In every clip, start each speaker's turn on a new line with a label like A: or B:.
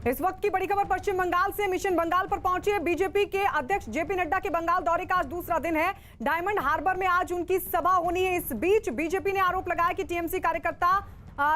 A: इस वक्त की बड़ी खबर पश्चिम बंगाल से। मिशन बंगाल पर पहुंचे बीजेपी के अध्यक्ष जेपी नड्डा के बंगाल दौरे का आज दूसरा दिन है। डायमंड हार्बर में आज उनकी सभा होनी है। इस बीच बीजेपी ने आरोप लगाया कि टीएमसी कार्यकर्ता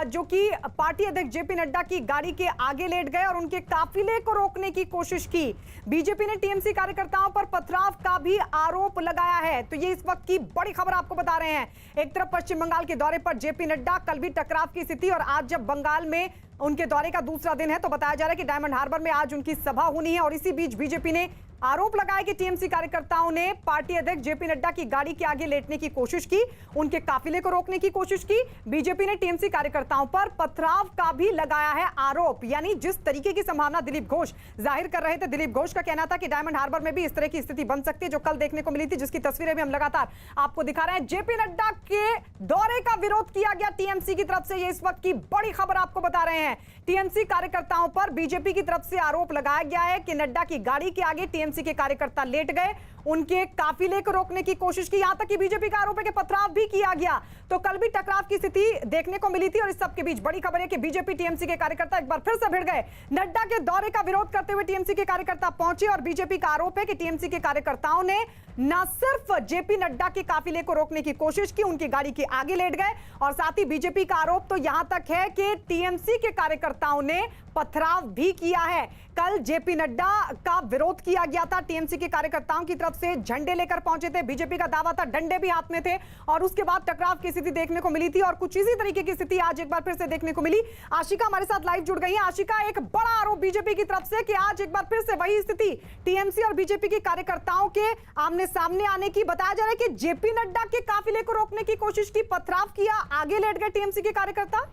A: जो कि पार्टी अध्यक्ष जेपी नड्डा की गाड़ी के आगे लेट गए और उनके काफिले को रोकने की कोशिश की। बीजेपी ने टीएमसी कार्यकर्ताओं पर पथराव का भी आरोप लगाया है। तो ये इस वक्त की बड़ी खबर आपको बता रहे हैं। एक तरफ पश्चिम बंगाल के दौरे पर जेपी नड्डा, कल भी टकराव की स्थिति, और आज जब बंगाल में उनके दौरे का दूसरा दिन है तो बताया जा रहा है कि डायमंड हार्बर में आज उनकी सभा होनी है। और इसी बीच बीजेपी ने आरोप लगाया कि टीएमसी कार्यकर्ताओं ने पार्टी अध्यक्ष जेपी नड्डा की गाड़ी के आगे लेटने की कोशिश की, उनके काफिले को रोकने की कोशिश की। बीजेपी ने टीएमसी कार्यकर्ताओं पर पथराव का भी लगाया है आरोप। यानी जिस तरीके की संभावना दिलीप घोष जाहिर कर रहे थे, दिलीप घोष का कहना था कि डायमंड हार्बर में भी इस तरह की स्थिति बन सकती है जो कल देखने को मिली थी, जिसकी तस्वीरें भी हम लगातार आपको दिखा रहे हैं। जेपी नड्डा के दौरे का विरोध किया गया टीएमसी की तरफ से। ये इस वक्त की बड़ी खबर आपको बता रहे हैं। टीएमसी कार्यकर्ताओं पर बीजेपी की तरफ से आरोप लगाया गया है कि नड्डा की गाड़ी के आगे टीएमसी के कार्यकर्ता लेट गए, उनके काफिले को रोकने की कोशिश की। यहां तक कि बीजेपी का आरोप है कि पथराव भी किया गया। तो कल भी टकराव की स्थिति देखने को मिली थी। और इस सब के बीच बड़ी खबर है कि बीजेपी टीएमसी के कार्यकर्ता एक बार फिर से भिड़ गए। नड्डा के दौरे का विरोध करते हुए टीएमसी के कार्यकर्ता पहुंचे और बीजेपी का आरोप है कि टीएमसी के कार्यकर्ताओं ने न सिर्फ जेपी नड्डा के काफिले को रोकने की कोशिश की, उनकी गाड़ी के आगे लेट गए। और साथ ही बीजेपी का आरोप तो यहां तक है कि टीएमसी के कार्यकर्ताओं ने पथराव भी किया है। कल जेपी नड्डा का विरोध किया गया था। टीएमसी के कार्यकर्ताओं की तरफ से झंडे लेकर पहुंचे थे। बीजेपी का दावा था डंडे भी हाथ में थे। और उसके बाद टकराव की स्थिति देखने को मिली थी। और कुछ इसी तरीके की स्थिति आज एक बार फिर से देखने को मिली। आशिका हमारे साथ लाइव जुड़ गई है। आशिका, एक बड़ा आरोप बीजेपी की तरफ से कि आज एक बार फिर से वही स्थिति टीएमसी और बीजेपी के कार्यकर्ताओं के आमने सामने आने की। बताया जा रहा है कि जेपी नड्डा के काफिले को रोकने की कोशिश की, पथराव किया, आगे लेट गए टीएमसी के कार्यकर्ता।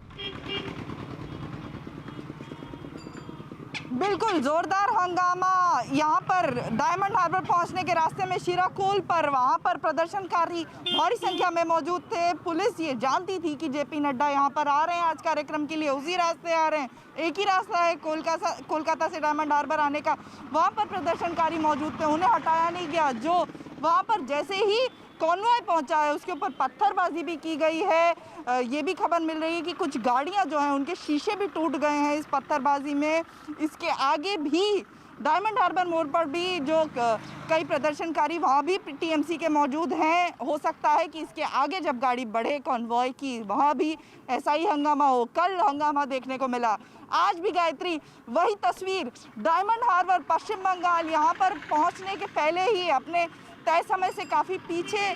B: बिल्कुल जोरदार हंगामा यहाँ पर डायमंड हार्बर पहुंचने के रास्ते में शीराकुल पर, वहां पर प्रदर्शनकारी भारी संख्या में मौजूद थे। पुलिस ये जानती थी कि जेपी नड्डा यहाँ पर आ रहे हैं आज कार्यक्रम के लिए, उसी रास्ते आ रहे हैं। एक ही रास्ता है कोलकाता से डायमंड हार्बर आने का। वहाँ पर प्रदर्शनकारी मौजूद थे, उन्हें हटाया नहीं गया। जो वहाँ पर जैसे ही कॉन्वॉय पहुंचा है उसके ऊपर पत्थरबाजी भी की गई है। ये भी खबर मिल रही है कि कुछ गाड़ियां जो हैं उनके शीशे भी टूट गए हैं इस पत्थरबाजी में। इसके आगे भी डायमंड हार्बर मोड़ पर भी जो कई प्रदर्शनकारी वहाँ भी टीएमसी के मौजूद हैं। हो सकता है कि इसके आगे जब गाड़ी बढ़े कॉन्वॉय की, वहाँ भी ऐसा ही हंगामा हो। कल हंगामा देखने को मिला, आज भी गायत्री वही तस्वीर। डायमंड हार्बर पश्चिम बंगाल यहाँ पर पहुँचने के पहले ही अपने तय समय से काफ़ी पीछे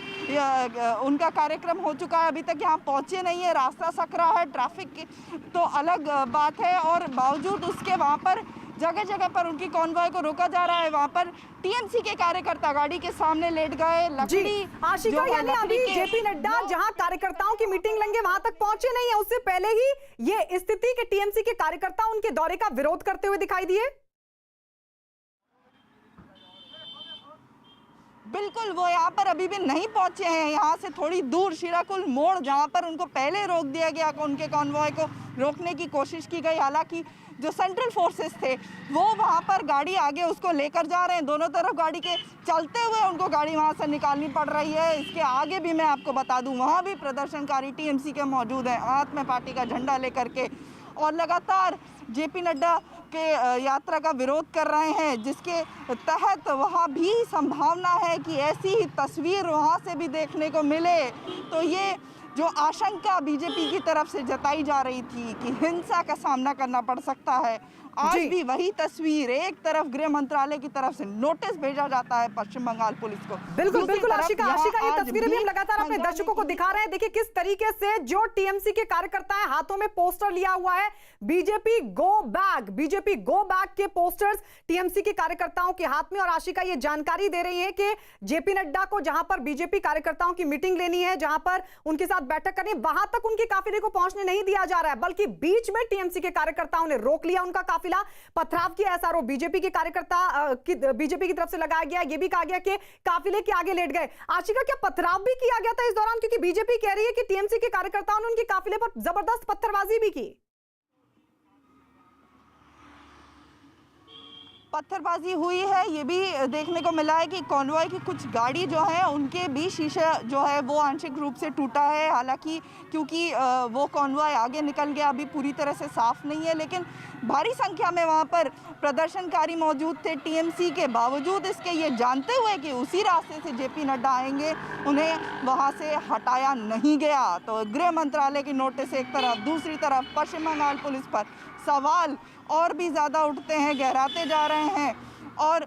B: उनका कार्यक्रम हो चुका है। अभी तक यहाँ पहुँचे नहीं है, रास्ता सकरा है, ट्रैफिक की तो अलग बात है। और बावजूद उसके वहाँ पर जगह जगह पर उनकी कॉन्वॉय को रोका जा रहा है। वहाँ पर टीएमसी के कार्यकर्ता गाड़ी के सामने लेट गए। लकड़ी
A: आशिका, यानी अभी जेपी नड्डा जहाँ कार्यकर्ताओं की मीटिंग लेंगे वहां तक पहुंचे नहीं है, उससे पहले ही ये स्थिति के टीएमसी के कार्यकर्ता उनके दौरे का विरोध करते हुए दिखाई दिए।
B: बिल्कुल, वो यहाँ पर अभी भी नहीं पहुँचे हैं। यहाँ से थोड़ी दूर शीराकुल मोड़, जहाँ पर उनको पहले रोक दिया गया, उनके कॉन्वॉय को रोकने की कोशिश की गई। हालांकि जो सेंट्रल फोर्सेस थे वो वहाँ पर गाड़ी आगे उसको लेकर जा रहे हैं। दोनों तरफ गाड़ी के चलते हुए उनको गाड़ी वहाँ से निकालनी पड़ रही है। इसके आगे भी मैं आपको बता दूँ, वहाँ भी प्रदर्शनकारी टीएमसी के मौजूद हैं, हाथ में पार्टी का झंडा लेकर के, और लगातार जेपी नड्डा के यात्रा का विरोध कर रहे हैं, जिसके तहत वहाँ भी संभावना है कि ऐसी ही तस्वीर वहाँ से भी देखने को मिले। तो ये जो आशंका बीजेपी की तरफ से जताई जा रही थी कि हिंसा का सामना करना पड़ सकता है, आज भी वही तस्वीर। एक तरफ गृह मंत्रालय की तरफ से नोटिस भेजा जाता है पश्चिम बंगाल पुलिस को।
A: बिल्कुल बिल्कुल आशिका, ये तस्वीरें भी हम लगातार अपने दर्शकों को दिखा रहे हैं। देखिए किस तरीके से जो टीएमसी के कार्यकर्ता हैं, हाथों में पोस्टर लिया हुआ है BJP go back, BJP go back के पोस्टर्स टीएमसी के कार्यकर्ताओं के हाथ में। और आशिका ये जानकारी दे रही है कि जेपी नड्डा को जहां पर बीजेपी कार्यकर्ताओं की मीटिंग लेनी है, जहां पर उनके साथ बैठक करनी, वहां तक उनके काफिले को पहुंचने नहीं दिया जा रहा है, बल्कि बीच में टीएमसी के कार्यकर्ताओं ने रोक लिया उनका काफिला, पथराव किया। ऐसा आरोप बीजेपी के कार्यकर्ता बीजेपी की तरफ से लगाया गया। यह भी कहा गया कि काफिले के आगे लेट गए। आशिका, क्या पथराव भी किया गया था इस दौरान? क्योंकि बीजेपी कह रही है कि टीएमसी के कार्यकर्ताओं ने उनके काफिले पर जबरदस्त पत्थरबाजी भी की।
B: पत्थरबाजी हुई है। ये भी देखने को मिला है कि कॉन्वॉय की कुछ गाड़ी जो है उनके भी शीशा जो है वो आंशिक रूप से टूटा है। हालांकि क्योंकि वो कॉन्वॉय आगे निकल गया, अभी पूरी तरह से साफ नहीं है, लेकिन भारी संख्या में वहाँ पर प्रदर्शनकारी मौजूद थे। टीएमसी के बावजूद इसके, ये जानते हुए कि उसी रास्ते से जेपी नड्डा आएंगे, उन्हें वहाँ से हटाया नहीं गया। तो गृह मंत्रालय की नोटिस एक तरफ, दूसरी तरफ पश्चिम बंगाल पुलिस पर सवाल और भी ज़्यादा उठते हैं, गहराते जा रहे हैं। और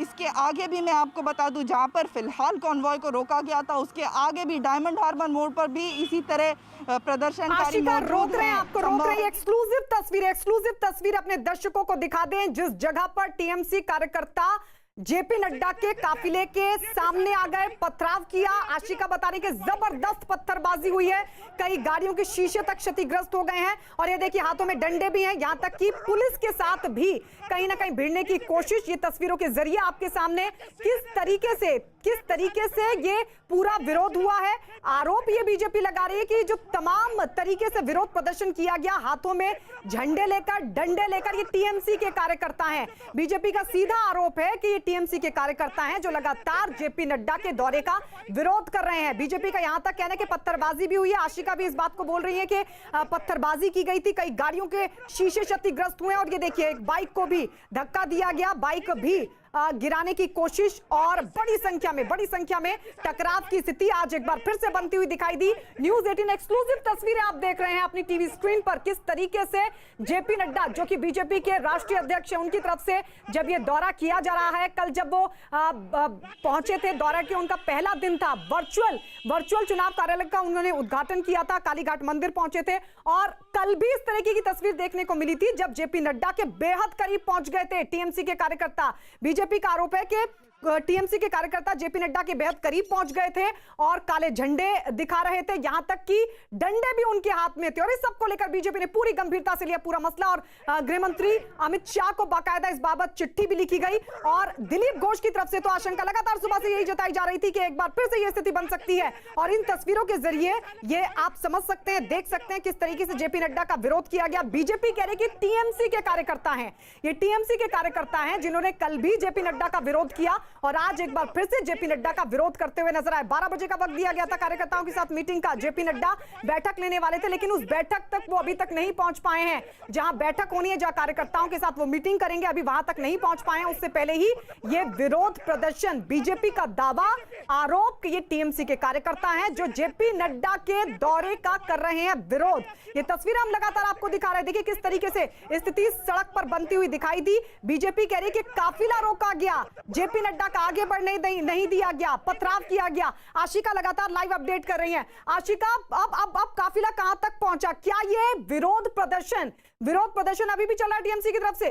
B: इसके आगे भी मैं आपको बता दूं, जहां पर फिलहाल कॉन्वॉय को रोका गया था, उसके आगे भी डायमंड हार्बर मोड़ पर भी इसी तरह प्रदर्शनकारी
A: रोक रहे हैं, आपको रोक रहे हैं। एक्सक्लूसिव तस्वीर अपने दर्शकों को दिखा दें, जिस जगह पर टीएमसी कार्यकर्ता जेपी नड्डा के काफिले के सामने आ गए, पथराव किया। आशिका बता रही कि जबरदस्त पत्थरबाजी हुई है, कई गाड़ियों के शीशे तक क्षतिग्रस्त हो गए हैं। और ये देखिए हाथों में डंडे भी हैं, यहां तक कि पुलिस के साथ भी कहीं ना कहीं भिड़ने की कोशिश। ये तस्वीरों के जरिए आपके सामने किस तरीके से ये पूरा विरोध हुआ है। आरोप ये बीजेपी लगा रही है कि जो तमाम तरीके से विरोध प्रदर्शन किया गया, हाथों में झंडे लेकर, डंडे लेकर, ये टीएमसी के कार्यकर्ता हैं। बीजेपी का सीधा आरोप है कि ये टीएमसी के कार्यकर्ता हैं जो लगातार जेपी नड्डा के दौरे का विरोध कर रहे हैं। बीजेपी का यहां तक कहना है कि पत्थरबाजी भी हुई है। आशिका भी इस बात को बोल रही है कि पत्थरबाजी की गई थी, कई गाड़ियों के शीशे क्षतिग्रस्त हुए। और ये देखिए एक बाइक को भी धक्का दिया गया, बाइक भी गिराने की कोशिश, और बड़ी संख्या में टकराव की स्थिति आज एक बार फिर से बनती हुई दिखाई दी। न्यूज़ 18 एक्सक्लूसिव तस्वीरें आप देख रहे हैं अपनी टीवी स्क्रीन पर, किस तरीके से जेपी नड्डा, जो कि बीजेपी के राष्ट्रीय अध्यक्ष हैं, उनकी तरफ से जब ये दौरा किया जा रहा है। कल जब वो पहुंचे थे, दौरा किया, उनका पहला दिन था। वर्चुअल चुनाव कार्यालय का उन्होंने उद्घाटन किया था, कालीघाट मंदिर पहुंचे थे। और कल भी इस तरीके की तस्वीर देखने को मिली थी जब जेपी नड्डा के बेहद करीब पहुंच गए थे टीएमसी के कार्यकर्ता। बीजेपी का आरोप है कि टीएमसी के कार्यकर्ता जेपी नड्डा के बेहद करीब पहुंच गए थे और काले झंडे दिखा रहे थे, यहां तक कि डंडे भी उनके हाथ में थे। और इस सबको लेकर बीजेपी ने पूरी गंभीरता से लिया पूरा मसला, और गृह मंत्री अमित शाह को बाकायदा इस बाबत चिट्ठी भी लिखी गई। और दिलीप घोष की तरफ से तो आशंका लगातार सुबह से यही जताई जा रही थी कि एक बार फिर से यह स्थिति बन सकती है। और इन तस्वीरों के जरिए ये आप समझ सकते हैं, देख सकते हैं किस तरीके से जेपी नड्डा का विरोध किया गया। बीजेपी कह रही कि टीएमसी के कार्यकर्ता हैं, ये टीएमसी के कार्यकर्ता हैं जिन्होंने कल भी जेपी नड्डा का विरोध किया और आज एक बार फिर से जेपी नड्डा का विरोध करते हुए नजर आए। 12 बजे का वक्त दिया गया था कार्यकर्ताओं के साथ मीटिंग का। जेपी नड्डा बैठक लेने वाले थे, लेकिन उस बैठक तक वो अभी तक नहीं पहुंच पाए हैं। जहां बैठक होनी है, जहां कार्यकर्ताओं के साथ वो मीटिंग करेंगे, अभी वहां तक नहीं पहुंच पाए हैं। उससे पहले ही ये विरोध प्रदर्शन, बीजेपी का दावा, आरोप कि ये टीएमसी के कार्यकर्ता हैं जो जेपी नड्डा के दौरे का कर रहे हैं विरोध। ये तस्वीर हम लगातार आपको दिखा रहे हैं। देखिए किस तरीके से स्थिति सड़क पर बनती हुई दिखाई दी। बीजेपी कह रही है कि काफिला रोका गया, जेपी नड्डा का आगे बढ़ने नहीं दिया गया, पथराव किया गया। आशिका लगातार लाइव अपडेट कर रही हैं। आशिका, अब काफिला कहां तक पहुंचा? क्या ये विरोध प्रदर्शन अभी भी चल रहा है टीएमसी की तरफ से?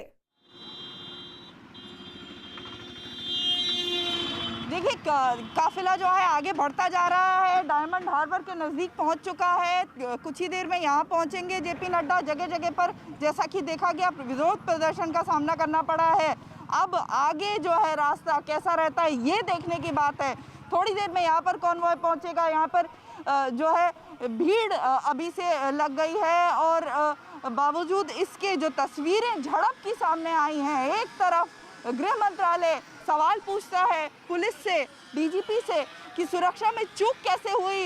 B: देखिए काफिला जो है आगे बढ़ता जा रहा है, डायमंड हार्बर के नज़दीक पहुंच चुका है। कुछ ही देर में यहां पहुंचेंगे जेपी नड्डा। जगह जगह पर जैसा कि देखा गया विरोध प्रदर्शन का सामना करना पड़ा है। अब आगे जो है रास्ता कैसा रहता है ये देखने की बात है। थोड़ी देर में यहाँ पर कॉन्वॉय पहुंचेगा। यहाँ पर जो है भीड़ अभी से लग गई है और बावजूद इसके जो तस्वीरें झड़प की सामने आई हैं, एक तरफ गृह मंत्रालय सवाल पूछता है पुलिस से, डीजीपी से कि सुरक्षा में चूक कैसे हुई।